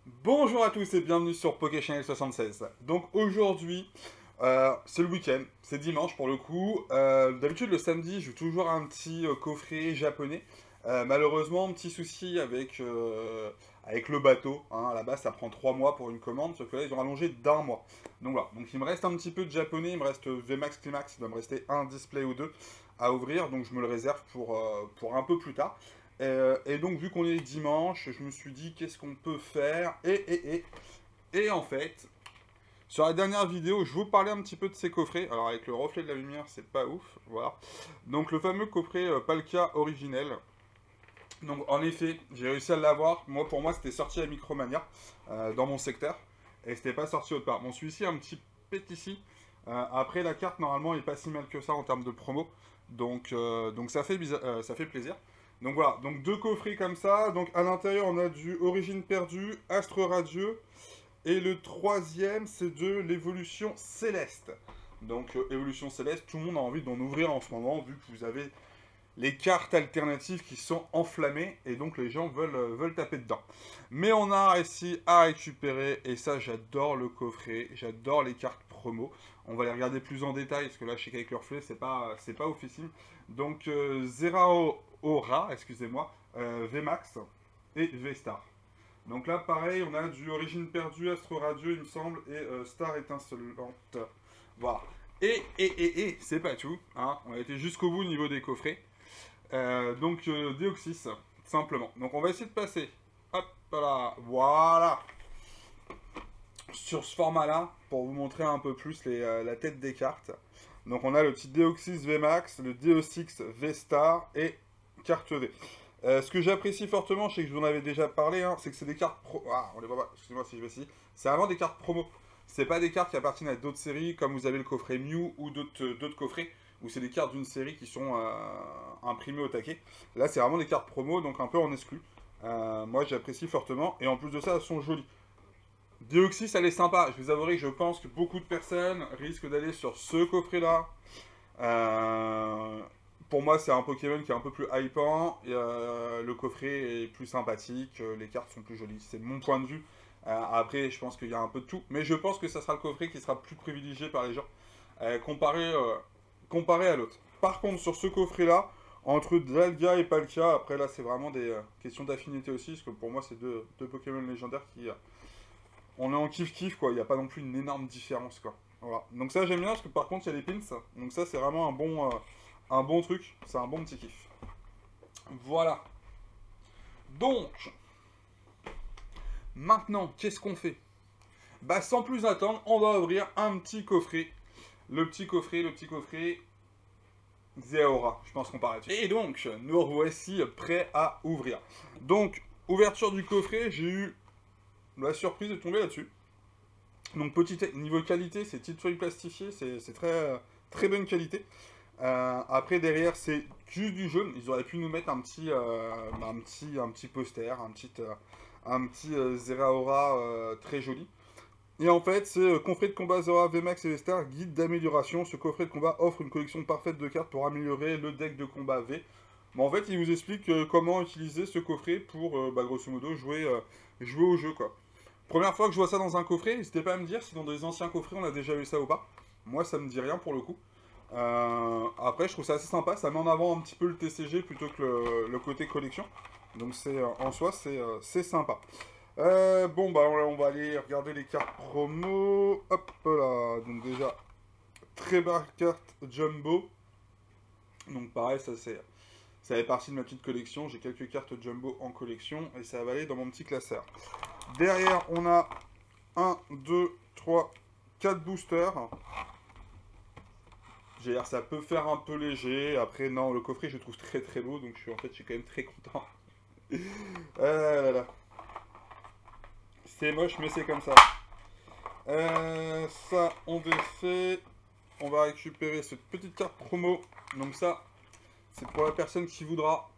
Bonjour à tous et bienvenue sur PokéChannel 76. Donc aujourd'hui, c'est le week-end, c'est dimanche pour le coup. D'habitude le samedi, je joue toujours un petit coffret japonais. Malheureusement, petit souci avec le bateau. Hein. À la base, ça prend 3 mois pour une commande, sauf que là, ils ont rallongé d'un mois. Donc voilà, donc il me reste un petit peu de japonais, il me reste VMAX Climax, il doit me rester un display ou deux à ouvrir, donc je me le réserve pour un peu plus tard. Et donc, vu qu'on est dimanche, je me suis dit, qu'est-ce qu'on peut faire et en fait, sur la dernière vidéo, je vous parlais un petit peu de ces coffrets. Alors, avec le reflet de la lumière, c'est pas ouf, voilà. Donc, le fameux coffret Palkia originel. Donc, en effet, j'ai réussi à l'avoir. Moi, pour moi, c'était sorti à Micromania, dans mon secteur. Et c'était pas sorti autre part. Bon, celui-ci, un petit pet ici. Après, la carte, normalement, est pas si mal que ça en termes de promo. Donc ça fait plaisir. Donc voilà, donc deux coffrets comme ça. Donc à l'intérieur, on a du Origine perdue, Astre radieux. Et le troisième, c'est de l'évolution céleste. Donc évolution céleste, tout le monde a envie d'en ouvrir en ce moment, vu que vous avez les cartes alternatives qui sont enflammées et donc les gens veulent taper dedans. Mais on a réussi à récupérer et ça j'adore le coffret, j'adore les cartes promo. On va les regarder plus en détail parce que là je sais qu'avec leur flé c'est pas officiel. Donc Zeraora, excusez-moi, VMAX et V-Star. Donc là pareil on a du Origine perdue, Astro radieux il me semble et Star étincelante. Voilà. Et c'est pas tout, hein. On a été jusqu'au bout au niveau des coffrets. Déoxys, simplement. Donc on va essayer de passer, hop là, voilà, sur ce format-là, pour vous montrer un peu plus la tête des cartes. Donc on a le petit Deoxys VMAX, le Deoxys V-Star et carte V. Ce que j'apprécie fortement, je sais que je vous en avais déjà parlé, hein, c'est que c'est des cartes pro... Ah, on les voit pas, excusez-moi si je vais ici. C'est vraiment des cartes promo. C'est pas des cartes qui appartiennent à d'autres séries, comme vous avez le coffret Mew ou d'autres coffrets, où c'est des cartes d'une série qui sont imprimées au taquet. Là, c'est vraiment des cartes promo, donc un peu en exclu. Moi, j'apprécie fortement, et en plus de ça, elles sont jolies. Deoxys, elle est sympa. Je vous avouerai que je pense que beaucoup de personnes risquent d'aller sur ce coffret-là. Euh, pour moi, c'est un Pokémon qui est un peu plus hypant. Le coffret est plus sympathique. Les cartes sont plus jolies. C'est mon point de vue. Après, je pense qu'il y a un peu de tout. Mais je pense que ça sera le coffret qui sera plus privilégié par les gens comparé à l'autre. Par contre, sur ce coffret-là, entre Dalga et Palkia, après là, c'est vraiment des questions d'affinité aussi. Parce que pour moi, c'est deux Pokémon légendaires qui. On est en kiff-kiff, quoi. Il n'y a pas non plus une énorme différence, quoi. Voilà. Donc ça, j'aime bien parce que par contre, il y a les pins. Donc ça, c'est vraiment un bon truc. C'est un bon petit kiff. Voilà. Donc, maintenant, qu'est-ce qu'on fait? Bah, sans plus attendre, on va ouvrir un petit coffret. Le petit coffret Zeraora. Je pense qu'on part là-dessus. Et donc, nous voici prêts à ouvrir. Donc, ouverture du coffret, j'ai eu la surprise de tomber là-dessus. Donc, petit niveau qualité, c'est petite feuille plastifiée, c'est très bonne qualité. Après, derrière, c'est juste du jaune. Ils auraient pu nous mettre un petit poster, un petit Zeraora très joli. Et en fait, c'est coffret de combat Zora VMAX et V-Star, guide d'amélioration. Ce coffret de combat offre une collection parfaite de cartes pour améliorer le deck de combat V. Mais en fait, il vous explique comment utiliser ce coffret pour, grosso modo, jouer au jeu, quoi. Première fois que je vois ça dans un coffret, n'hésitez pas à me dire si dans des anciens coffrets on a déjà eu ça ou pas. Moi, ça me dit rien pour le coup. Après, je trouve ça assez sympa. Ça met en avant un petit peu le TCG plutôt que le côté collection. Donc, en soi, c'est sympa. Bon, bah, on va aller regarder les cartes promo. Hop là. Donc, déjà, très belle carte Jumbo. Donc, pareil, ça fait partie de ma petite collection. J'ai quelques cartes Jumbo en collection et ça va aller dans mon petit classeur. Derrière, on a 1, 2, 3, 4 boosters. J'ai l'air, ça peut faire un peu léger. Après, non, le coffret, je le trouve très beau. Donc, je suis quand même très content. Là, là. C'est moche, mais c'est comme ça. Ça, on défait. On va récupérer cette petite carte promo. Donc ça, c'est pour la personne qui voudra.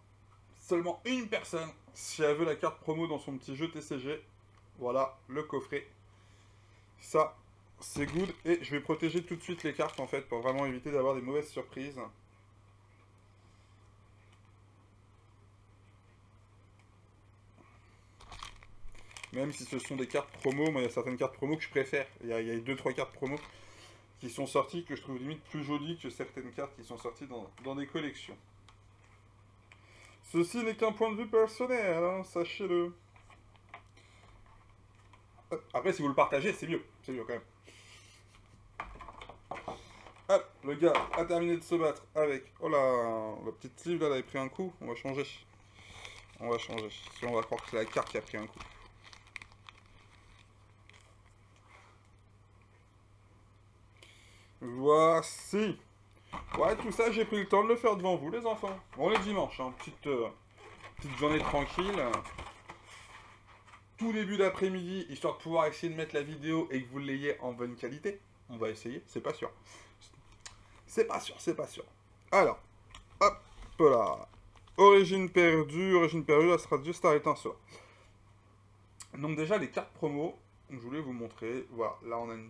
Seulement une personne, si elle veut la carte promo dans son petit jeu TCG. Voilà, le coffret. Ça, c'est good. Et je vais protéger tout de suite les cartes, en fait, pour vraiment éviter d'avoir des mauvaises surprises. Même si ce sont des cartes promo, moi il y a certaines cartes promo que je préfère. Il y a 2-3 cartes promo qui sont sorties que je trouve limite plus jolies que certaines cartes qui sont sorties dans des collections. Ceci n'est qu'un point de vue personnel, hein, sachez-le. Après, si vous le partagez, c'est mieux. C'est mieux quand même. Hop, le gars a terminé de se battre avec... Oh là, la petite sleeve là, elle avait pris un coup. On va changer. On va changer. Sinon, on va croire que c'est la carte qui a pris un coup. Voici. Ouais, tout ça, j'ai pris le temps de le faire devant vous, les enfants. Bon, on est dimanche, hein. Petite journée tranquille. Tout début d'après-midi, histoire de pouvoir essayer de mettre la vidéo et que vous l'ayez en bonne qualité. On va essayer, c'est pas sûr. C'est pas sûr, c'est pas sûr. Alors, hop là. Origine perdue, ça sera juste arrêté un seul. Donc déjà, les cartes promo, je voulais vous montrer. Voilà, là on a une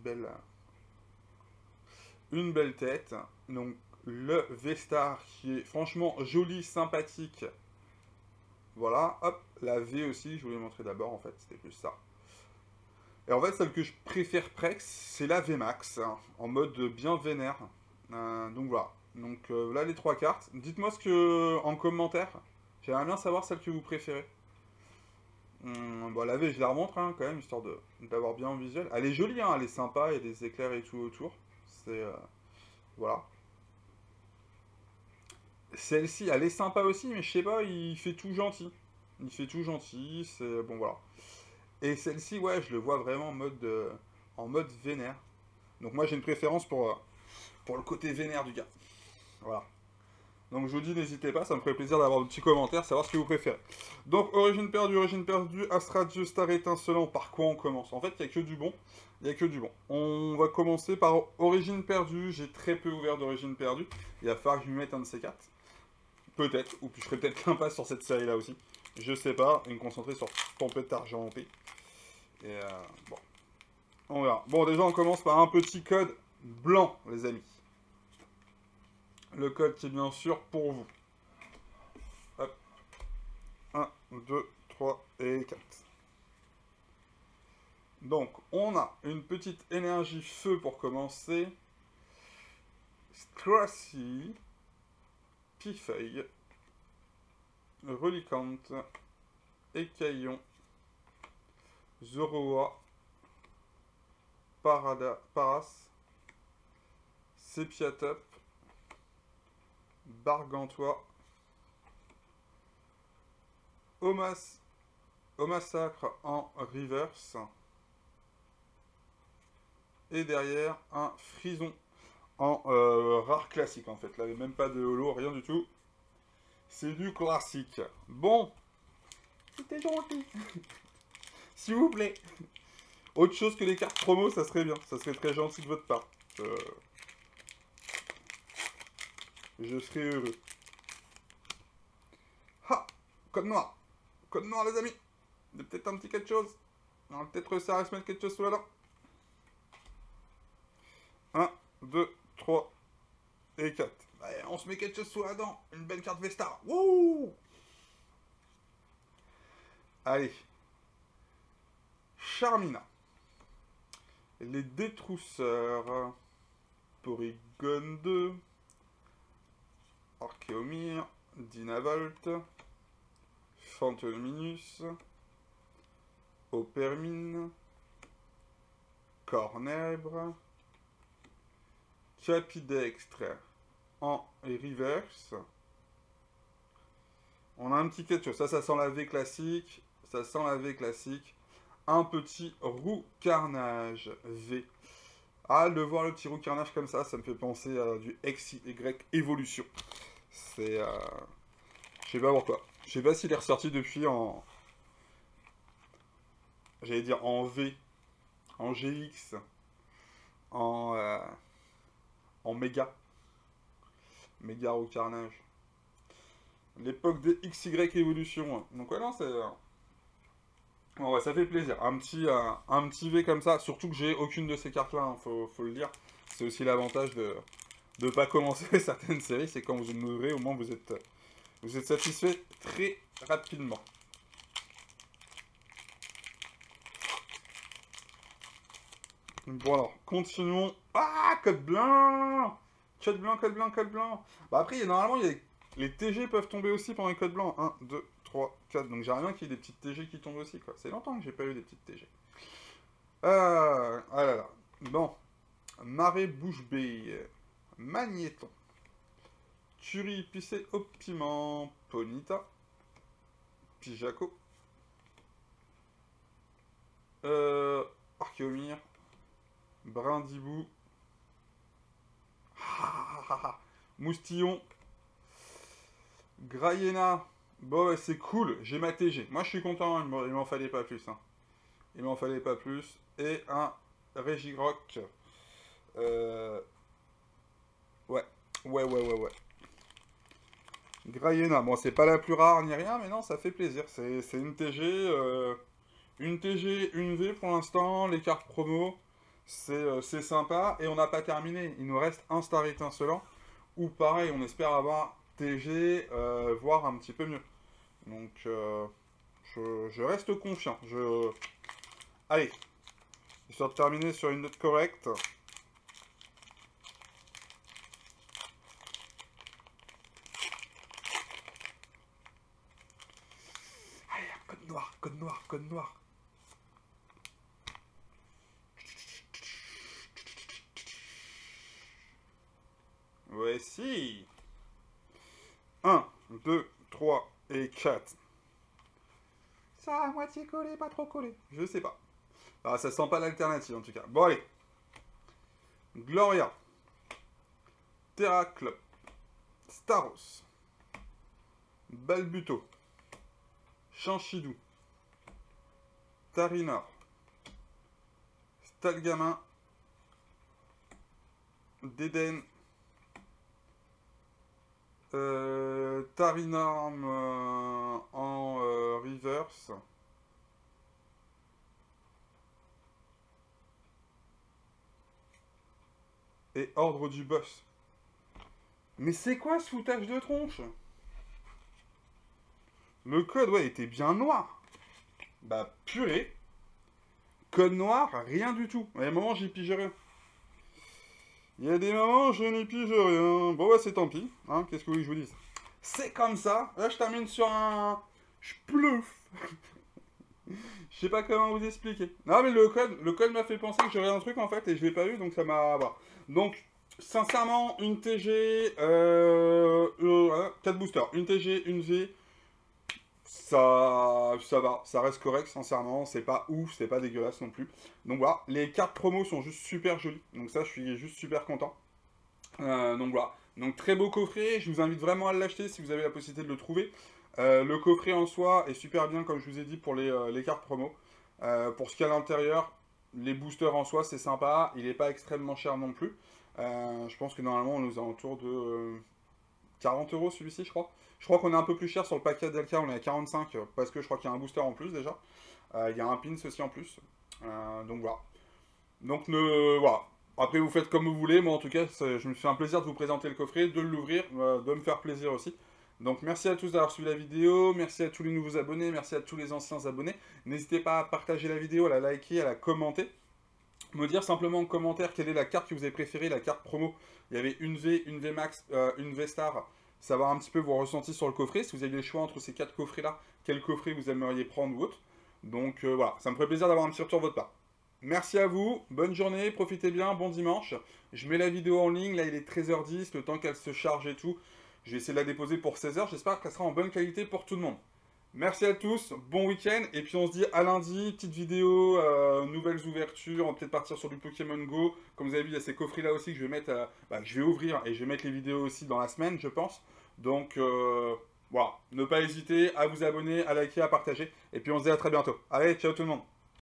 belle tête. Donc le V-Star qui est franchement joli, sympathique. Voilà, hop, la V aussi, je voulais montrer d'abord en fait, c'était plus ça. Et en fait, celle que je préfère Prex, c'est la VMAX, hein, en mode bien vénère. Donc voilà, donc là les 3 cartes. Dites-moi ce que en commentaire, j'aimerais bien savoir celle que vous préférez. Bon, la V, je la remontre hein, quand même, histoire d'avoir bien en visuel. Elle est jolie, hein, elle est sympa, il y a des éclairs et tout autour. C'est... voilà. Celle-ci, elle est sympa aussi, mais je sais pas, il fait tout gentil. Il fait tout gentil, c'est... Bon, voilà. Et celle-ci, ouais, je le vois vraiment en mode vénère. Donc moi, j'ai une préférence pour le côté vénère du gars. Voilà. Donc je vous dis, n'hésitez pas, ça me ferait plaisir d'avoir un petit commentaire, savoir ce que vous préférez. Donc, origine perdue, Astradieu, Star étincelant, par quoi on commence? En fait, il n'y a que du bon. Il n'y a que du bon. On va commencer par origine perdue. J'ai très peu ouvert d'origine perdue. Il va falloir que je lui mette un de ces 4. Peut-être, ou puis je ferai peut-être qu'un pas sur cette série-là aussi. Je sais pas, et me concentrer sur Tempête Argentée. Et bon. On verra. Bon, déjà, on commence par un petit code blanc, les amis. Le code qui est bien sûr pour vous. Hop. 1, 2, 3 et 4. Donc, on a une petite énergie feu pour commencer. Strassy. Pifeuille. Relicante. Écaillon. Zoroa. Paras. Sépiatop. Bargantois. Au massacre en reverse. Et derrière, un frison en rare classique en fait. Là, il n'y a même pas de holo, rien du tout. C'est du classique. Bon. C'était gentil. S'il vous plaît. Autre chose que les cartes promo, ça serait bien. Ça serait très gentil de votre part. Je serais heureux. Ha! Code noir. Code noir, les amis. Il y a peut-être un petit quelque chose. On va peut-être réussir à se mettre quelque chose sous la dent. 1, 2, 3 et 4. Allez, on se met quelque chose sous la dent. Une belle carte V-Star. Wouh! Allez. Charmina. Les détrousseurs. Porygon 2. Archéomir. Dynavolt. Phantominus. Opermine. Cornèbre. Capidextre en reverse. On a un petit quelque chose. Ça sent la V classique. Ça sent la V classique. Un petit roux carnage V. Ah, de voir le petit roux carnage comme ça me fait penser à du XY évolution. C'est... je sais pas pourquoi. Je sais pas s'il est ressorti depuis en... J'allais dire en V. En GX. En méga. Méga roux carnage. L'époque des XY évolution. Donc ouais, non, c'est... Bon, ouais, ça fait plaisir. Un petit V comme ça. Surtout que j'ai aucune de ces cartes-là, hein, faut le dire. C'est aussi l'avantage de ne pas commencer certaines séries. C'est quand vous en ouvrez, au moins vous êtes satisfait très rapidement. Bon alors, continuons. Ah, code blanc. Code blanc, code blanc, code blanc. Bah après, normalement, les TG peuvent tomber aussi pendant les codes blancs. 1, 2, 3, 4. Donc j'aimerais bien qu'il y ait des petites TG qui tombent aussi, quoi. C'est longtemps que j'ai pas eu des petites TG. Ah là là. Bon. Marée bouche bée. Magnéton. Tuerie épicée au piment. Ponita. Pijaco. Archéomir. Brindibou. Moustillon. Grayena. Bon, ouais, c'est cool. J'ai ma TG. Moi, je suis content. Il m'en fallait pas plus. Hein. Il m'en fallait pas plus. Et un Regirock. Ouais. Ouais. Grayena. Bon, c'est pas la plus rare ni rien, mais non, ça fait plaisir. C'est une TG. Une TG, une V pour l'instant. Les cartes promo. C'est sympa. Et on n'a pas terminé. Il nous reste un star étincelant. Ou pareil, on espère avoir TG, voire un petit peu mieux. Donc, je reste confiant. Allez. Histoire de terminer sur une note correcte. Allez, code noir, code noir, code noir. Ouais, si. 1, 2, 3 et 4. Ça a à moitié collé, pas trop collé. Je sais pas. Ah, ça sent pas l'alternative en tout cas. Bon, allez. Gloria. Terraclop. Staros. Balbuto. Chanchidou. Tarinor. Stalgamin. Déden. Tarinorm en reverse. Et ordre du boss. Mais c'est quoi ce foutage de tronche? Le code, ouais, était bien noir. Bah, purée. Code noir, rien du tout. Il y a des moments, j'y pige rien. Il y a des moments, je n'y pige rien. Bon, bah, c'est tant pis. Hein, qu'est-ce que vous voulez que je vous dise? C'est comme ça. Là, je termine sur un... Je plouf. Je sais pas comment vous expliquer. Non, mais le code m'a fait penser que j'aurais un truc, en fait, et je l'ai pas eu, donc ça m'a... Voilà. Donc, sincèrement, une TG... 4 boosters. Une TG, une V... Ça va, ça reste correct, sincèrement, c'est pas ouf, c'est pas dégueulasse non plus. Donc voilà, les cartes promo sont juste super jolies, donc ça je suis juste super content. Donc voilà, donc très beau coffret, je vous invite vraiment à l'acheter si vous avez la possibilité de le trouver. Le coffret en soi est super bien, comme je vous ai dit, pour les cartes promo. Pour ce qu'il y a à l'intérieur, les boosters en soi c'est sympa, il n'est pas extrêmement cher non plus. Je pense que normalement on nous a autour de 40 € celui-ci je crois. Je crois qu'on est un peu plus cher sur le paquet DLK, on est à 45 parce que je crois qu'il y a un booster en plus déjà. Il y a un pins aussi en plus. Donc voilà. Donc voilà. Après vous faites comme vous voulez, moi en tout cas je me fais un plaisir de vous présenter le coffret, de l'ouvrir, de me faire plaisir aussi. Donc merci à tous d'avoir suivi la vidéo, merci à tous les nouveaux abonnés, merci à tous les anciens abonnés. N'hésitez pas à partager la vidéo, à la liker, à la commenter. Me dire simplement en commentaire quelle est la carte que vous avez préférée, la carte promo. Il y avait une V, une V Max, une V Star. Savoir un petit peu vos ressentis sur le coffret. Si vous avez le choix entre ces 4 coffrets-là, quel coffret vous aimeriez prendre ou autre. Donc voilà, ça me ferait plaisir d'avoir un petit retour de votre part. Merci à vous, bonne journée, profitez bien, bon dimanche. Je mets la vidéo en ligne, là il est 13h10, le temps qu'elle se charge et tout. Je vais essayer de la déposer pour 16h, j'espère qu'elle sera en bonne qualité pour tout le monde. Merci à tous, bon week-end, et puis on se dit à lundi, petite vidéo, nouvelles ouvertures, on va peut-être partir sur du Pokémon Go. Comme vous avez vu, il y a ces coffrets-là aussi que je vais mettre, que je vais ouvrir, et je vais mettre les vidéos aussi dans la semaine, je pense. Donc, voilà, ne pas hésiter à vous abonner, à liker, à partager, et puis on se dit à très bientôt. Allez, ciao tout le monde.